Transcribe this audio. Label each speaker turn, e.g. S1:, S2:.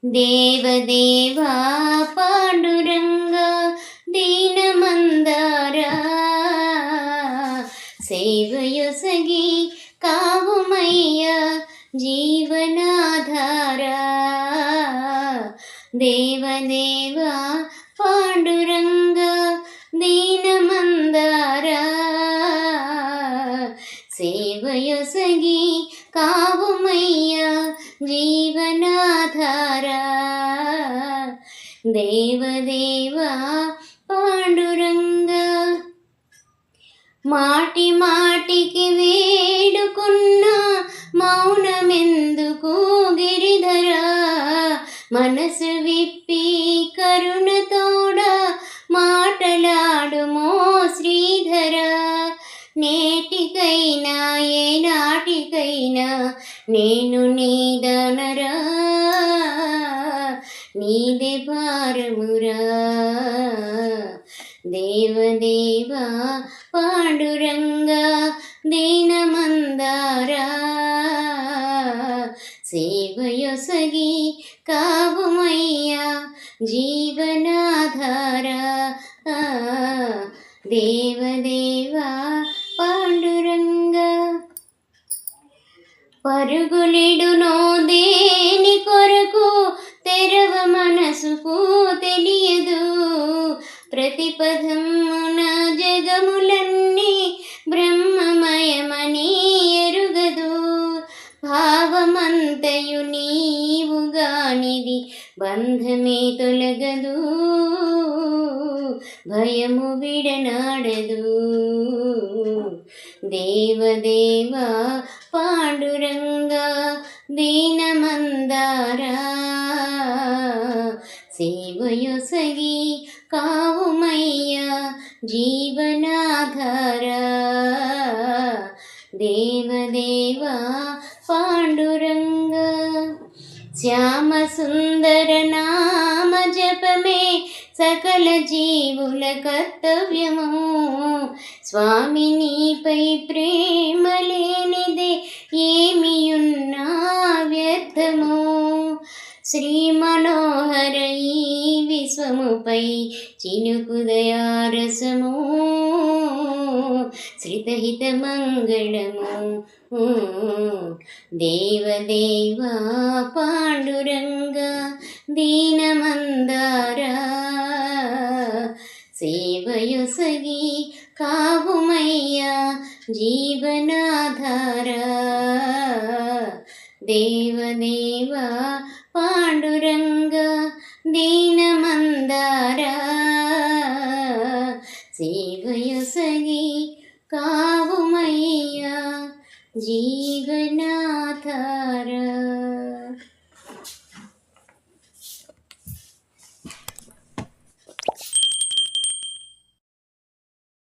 S1: దేవదేవా పాండురంగా దీనమందారా సేవయొసగి కావుమయ్య జీవనాధారా దేవదేవా పాండురంగా దీనమందారా సేవయొసగి కావుమయ్య జీవనాధారా దేవదేవా పాండురంగా మాటి మాటికి వేడుకున్న మౌనమెందుకు గిరిధరా మనసు విప్పి కరుణతోడ మాటలాడుమో శ్రీధరా నేటికైనా ఏనాటికైనా నేను నీదనరా నీదే భారమురా దేవదేవా పాండురంగా దీనమందారా సేవయొసగి కావుమయ్యా జీవనాధారా దేవదేవా పాండురంగా పరుగులిడునో దేని కొరకు తెరవ మనసుకు తెలియదు ప్రతిపదమున జగములన్నీ బ్రహ్మమయమని ఎరుగదు భావమంతయు నీవుగానిది బంధమే తొలగదు భయము విడనాడదు దేవదేవా పాండురంగా దీనమందారా సేవయొసగి కావుమయ్య జీవనాధారా దేవదేవా పాండురంగా శ్యామ సుందర నామ జపమే సకల జీవుల కర్తవ్యము స్వామి నీపై ప్రేమ లేనిదే ఏమియున్నా వ్యర్థము శ్రీ మనోహర ఈ విశ్వముపై చినుకు దయారసము శ్రితహిత మంగళము దేవదేవా పాండురంగా దీనమందారా సేవయొసగి కావుమయ్యా జీవనాధారా దేవదేవా పాండురంగా దీనమందారా సేవయొసగి కావుమయ్యా జీవనాధారా